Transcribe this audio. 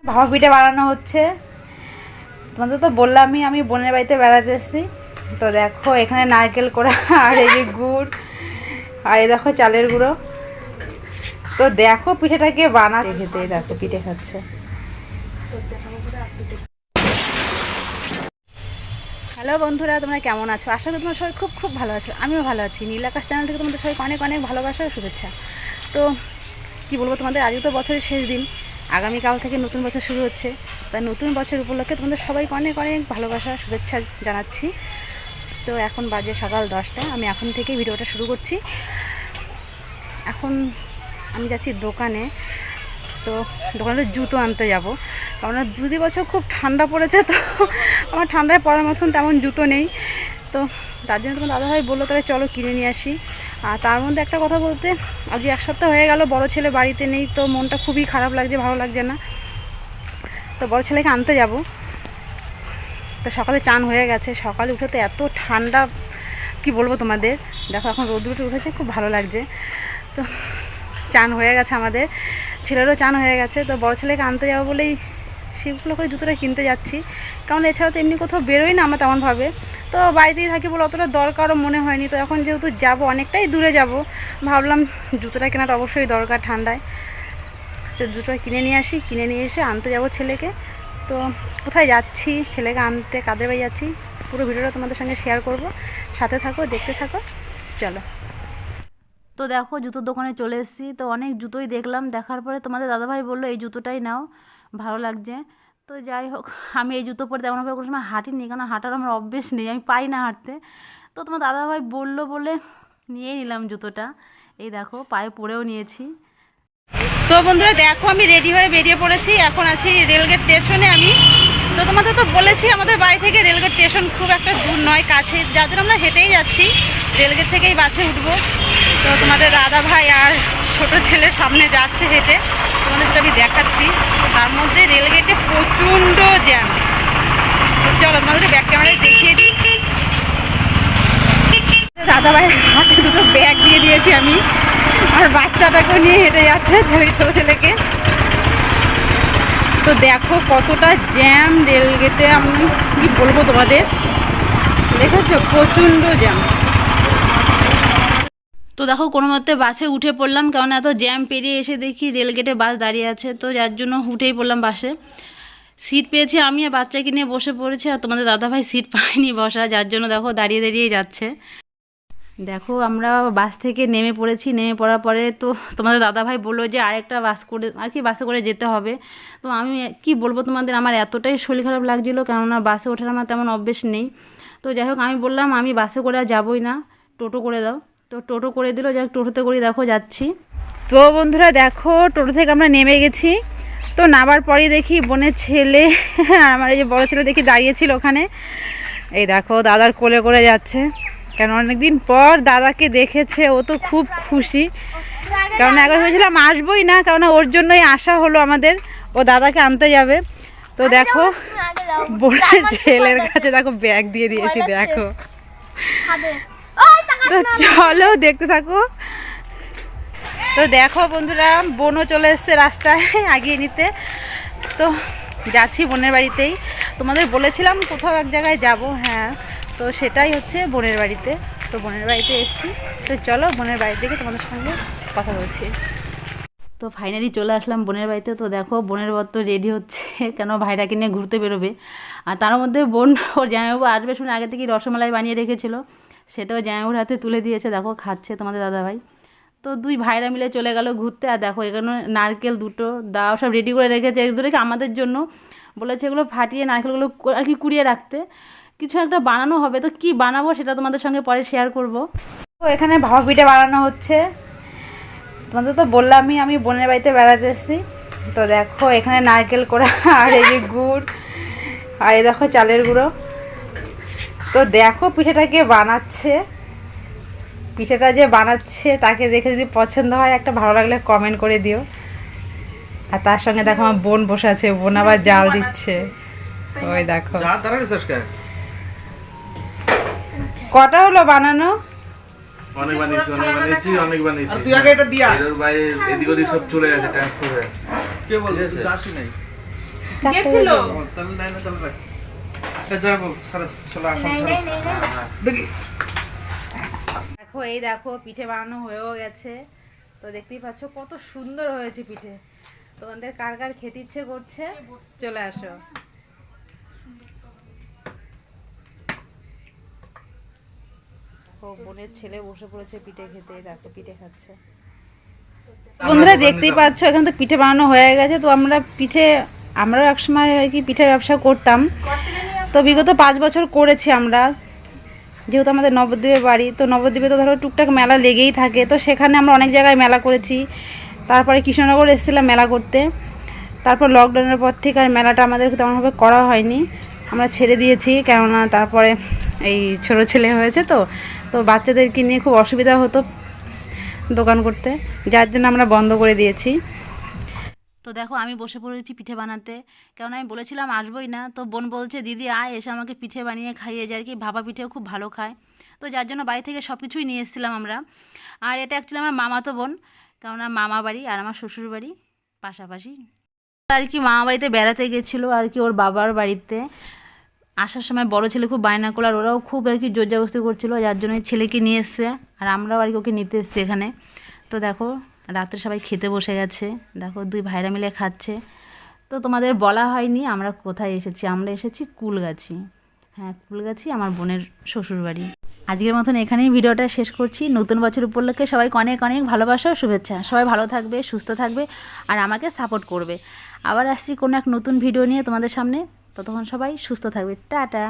ভাপা পিঠে বানানো হচ্ছে। তোমাদের তো বললামই আমি বোনের বাড়িতে বেড়াতে এসেছি। তো দেখো এখানে নারকেল কোড়া আর এই যে গুড় আর এই দেখো চালের গুঁড়ো। তো দেখো পিঠেটাকে বানাচ্ছে, খেতে দেখো পিঠে খাচ্ছে। হ্যালো বন্ধুরা, তোমরা কেমন আছো? আশা করি তোমরা সবাই খুব খুব ভালো আছো। আমিও ভালো আছি। নীল আকাশ চ্যানেল থেকে তোমাদের সবাইকে অনেক অনেক ভালোবাসা ও শুভেচ্ছা। তো কি বলবো তোমাদের, আজকে তো বছরের শেষ দিন, আগামীকাল থেকে নতুন বছর শুরু হচ্ছে। তাই নতুন বছর উপলক্ষে তোমাদের সবাইকে অনেক অনেক ভালোবাসা শুভেচ্ছা জানাচ্ছি। তো এখন বাজে সকাল 10টা, আমি এখন থেকেই ভিডিওটা শুরু করছি। এখন আমি যাচ্ছি দোকানে। তো দোকানে জুতো আনতে যাব, কারণ যদি বছর খুব ঠান্ডা পড়েছে, তো আমার ঠান্ডায় পরার মতন তেমন জুতো নেই। তো তার জন্য তোমার দাদাভাই বললো তাহলে চলো কিনে নিয়ে আসি। আর তার মধ্যে একটা কথা বলতে, আজ এক সপ্তাহ হয়ে গেল বড় ছেলে বাড়িতে নেই, তো মনটা খুবই খারাপ লাগছে, ভালো লাগছে না। তো বড় ছেলেকে আনতে যাব। তো সকালে চান হয়ে গেছে, সকালে উঠে তো এত ঠান্ডা কি বলবো তোমাদের। দেখো এখন রোদ উঠেছে, খুব ভালো লাগছে। তো চান হয়ে গেছে, আমাদের ছেলেরও চান হয়ে গেছে। তো বড় ছেলেকে আনতে যাবো বলেই সেগুলো করে জুতোটা কিনতে যাচ্ছি, কারণ এছাড়া তো এমনি কোথাও বেরোই না আমরা তেমনভাবে। তো বাড়িতেই থাকি বলে অতটা দরকারও মনে হয়নি। তো এখন যেহেতু যাব, অনেকটাই দূরে যাব, ভাবলাম জুতোটা কেনাটা অবশ্যই দরকার ঠান্ডায়। তো জুতোটা কিনে নিয়ে আসি, কিনে নিয়ে এসে আনতে যাব ছেলেকে। তো কোথায় যাচ্ছি, ছেলেকে আনতে কাদের বাড়ি যাচ্ছি, পুরো ভিডিওটা তোমাদের সঙ্গে শেয়ার করব। সাথে থাকো, দেখতে থাকো, চলো। তো দেখো জুতোর দোকানে চলে এসেছি। তো অনেক জুতোই দেখলাম, দেখার পরে তোমাদের দাদাভাই বললো এই জুতোটাই নাও, ভালো লাগছে। তো যাই হোক, আমি এই জুতো পরে তেমনভাবে কোনো সময় হাঁটিনি, কারণ হাঁটার আমার অভ্যেস নেই, আমি পাই না হাঁটতে। তো তোমার দাদাভাই বললো বলে নিয়ে নিলাম জুতোটা। এই দেখো পায়ে পরেও নিয়েছি। তো বন্ধুরা দেখো আমি রেডি হয়ে বেরিয়ে পড়েছি, এখন আছি রেলগেট স্টেশনে আমি। তো তোমাদের তো বলেছি আমাদের বাড়ি থেকে রেলগেট স্টেশন খুব একটা দূর নয়, কাছে, যার জন্য আমরা হেঁটেই যাচ্ছি। রেলগেট থেকেই বাসে উঠবো। তো তোমাদের দাদা ভাই আর ছোটো ছেলের সামনে যাচ্ছে হেঁটে, তোমাদের সেটা আমি দেখাচ্ছি। তার মধ্যে রেলগেটে প্রচণ্ড জ্যাম। চলো তোমাদের ব্যাক ক্যামেরায় দেখিয়ে দিই। দাদা ভাই হাতে দুটো ব্যাগ দিয়ে দিয়েছি আমি, আর বাচ্চাটাকেও নিয়ে হেঁটে যাচ্ছে ছোটো ছেলেকে। তো দেখো কতটা জ্যাম রেলগেটে, আমি কি বলবো তোমাদের, দেখেছো প্রচণ্ড জ্যাম। তো দেখো কোনো মতে বাসে উঠে পড়লাম, কারণ এত জ্যাম পেরিয়ে এসে দেখি রেলগেটে বাস দাঁড়িয়ে আছে। তো যার জন্য উঠেই পড়লাম বাসে। সিট পেয়েছি আমি, আর বাচ্চাকে নিয়ে বসে পড়েছি। আর তোমাদের দাদাভাই সিট পায়নি বসা, যার জন্য দেখো দাঁড়িয়ে দাঁড়িয়েই যাচ্ছে। দেখো আমরা বাস থেকে নেমে পড়েছি, নেমে পড়ার পরে তো তোমাদের দাদাভাই বললো যে আরেকটা বাস করে আর কি বাসে করে যেতে হবে। তো আমি কি বলবো তোমাদের, আমার এতটাই শরীর খারাপ লাগছিলো, কেননা বাসে ওঠার আমার তেমন অভ্যেস নেই। তো যাই হোক আমি বললাম আমি বাসে করে আর যাবোই না, টোটো করে দাও। তো টোটো করে দিল, যাই হোক টোটোতে করে দেখো যাচ্ছি। তো বন্ধুরা দেখো টোটো থেকে আমরা নেমে গেছি। তো নামার পরেই দেখি বোনের ছেলে আর আমার এই যে বড়ো ছেলে দেখি দাঁড়িয়েছিল ওখানে। এই দেখো দাদার কোলে করে যাচ্ছে, কেন অনেকদিন পর দাদাকে দেখেছে, ও তো খুব খুশি। কারণ একবার ভেবেছিলাম আসবোই না, কারণ ওর জন্যই আসা হলো আমাদের, ও দাদাকে আনতে যাবে। তো দেখো বোনের ছেলের কাছে দেখো ব্যাগ দিয়ে দিয়েছি, দেখো। তো চলো দেখতে থাকো। তো দেখো বন্ধুরা বোনও চলে এসছে রাস্তায় আগিয়ে নিতে। তো যাচ্ছি বোনের বাড়িতেই, তোমাদের বলেছিলাম কোথাও এক জায়গায় যাব, হ্যাঁ তো সেটাই হচ্ছে বোনের বাড়িতে। তো বোনের বাড়িতে এসছি, তো চলো বোনের বাড়ি থেকে তোমাদের সঙ্গে কথা বলছি। তো ফাইনালি চলে আসলাম বোনের বাড়িতে। তো দেখো বোনের বর তো রেডি হচ্ছে, কেন ভাইটাকে নিয়ে ঘুরতে বেরোবে। আর তার মধ্যে বোন ওর জামাইবাবু আসবে শুনে আগে থেকেই রসমালাই বানিয়ে রেখেছিল, সেটাও জামাইবাবুর হাতে তুলে দিয়েছে, দেখো খাচ্ছে তোমাদের দাদাভাই। তো দুই ভাইরা মিলে চলে গেল ঘুরতে। আর দেখো এখানে নারকেল দুটো দাও সব রেডি করে রেখেছে, এগুলো রেখে আমাদের জন্য বলেছে এগুলো ফাটিয়ে নারকেলগুলো আর কি কুড়িয়ে রাখতে, কিছু একটা বানানো হবে। তো কি বানাবো সেটা তোমাদের সঙ্গে পরে শেয়ার করব। তো এখানে ভাপা পিঠে বানানো হচ্ছে। তোমাদের তো বললামই আমি বোনের বাড়িতে বেড়াতে এসেছি। তো দেখো এখানে নারকেল কোড়া আর এই যে গুড় আর এই দেখো চালের গুঁড়ো। তো দেখো পিঠেটাকে বানাচ্ছে, পিঠেটা যে বানাচ্ছে তাকে দেখে যদি পছন্দ হয় একটা ভালো লাগলে কমেন্ট করে দিও। আর তার সঙ্গে দেখো আমার বোন বসে আছে, বোন আবার জাল দিচ্ছে, ওই দেখো। কটা হলো বানানো? অনেক বানিয়েছি। তুই আগে এটা দিয়া এর বাইরে এদিক ওদিক সব চলে গেছে ট্যাঙ্ক করে। কে বলছিস? আসি নাই। গেছিল তাহলে নাই না তাহলে রাখ যাবো সারা চলে আসুন দেখি। দেখো এই দেখো পিঠে বানানো হয়েও গেছে। তো দেখতেই পাচ্ছ কত সুন্দর হয়েছে পিঠে। তোমাদের কার কার খেতে ইচ্ছে করছে চলে আসো। ও বোনের ছেলে বসে পড়েছে পিঠে খেতে, দেখো পিঠে খাচ্ছে। বন্ধুরা দেখতেই পাচ্ছ এখানে তো পিঠে বানানো হয়ে গেছে। তো আমরাও একসময় আর কি পিঠের ব্যবসা করতাম। তো বিগত 5 বছর করেছি আমরা, যেহেতু আমাদের নবদ্বীপে বাড়ি। তো নবদ্বীপে তো ধরো টুকটাক মেলা লেগেই থাকে। তো সেখানে আমরা অনেক জায়গায় মেলা করেছি। তারপরে কৃষ্ণনগর এসেছিলাম মেলা করতে। তারপর লকডাউনের পর থেকে আর মেলাটা আমাদের তেমনভাবে করা হয়নি, আমরা ছেড়ে দিয়েছি। কেননা তারপরে এই ছোটো ছেলে হয়েছে, তো বাচ্চাদেরকে নিয়ে খুব অসুবিধা হতো দোকান করতে, যার জন্য আমরা বন্ধ করে দিয়েছি। তো দেখো আমি বসে পড়েছি পিঠে বানাতে, কেননা আমি বলেছিলাম আসবোই না। তো বোন বলছে দিদি আয়, এসে আমাকে পিঠে বানিয়ে খাইয়ে যায়। আর কি ভাপা পিঠেও খুব ভালো খায়। তো যার জন্য বাড়ি থেকে সব কিছুই নিয়ে এসেছিলাম আমরা। আর এটা অ্যাকচুয়ালি আমার মামাতো বোন, কেননা মামা বাড়ি আর আমার শ্বশুর বাড়ি পাশাপাশি। আর কি মামা বাড়িতে বেড়াতে গেছিলো আর কি ওর বাবার বাড়িতে। আসার সময় বড় ছেলে খুব বায়না করলো, আর ওরাও খুব আর কি জোরজবস্তি করছিলো, যার জন্য ছেলেকে নিয়ে এসছে। আর আমরাও আর কি ওকে নিতে এসছি এখানে। তো দেখো রাত্রে সবাই খেতে বসে গেছে, দেখো 2 ভাইরা মিলে খাচ্ছে। তো তোমাদের বলা হয়নি আমরা কোথায় এসেছি, আমরা এসেছি কুলগাছি। হ্যাঁ কুলগাছি আমার বোনের শ্বশুর বাড়ি। আজকের মতন এখানেই ভিডিওটা শেষ করছি। নতুন বছর উপলক্ষে সবাইকে অনেক অনেক ভালোবাসা ও শুভেচ্ছা। সবাই ভালো থাকবে, সুস্থ থাকবে, আর আমাকে সাপোর্ট করবে। আবার আসছি কোনো এক নতুন ভিডিও নিয়ে তোমাদের সামনে। ততক্ষণ সবাই সুস্থ থাকবে। টাটা।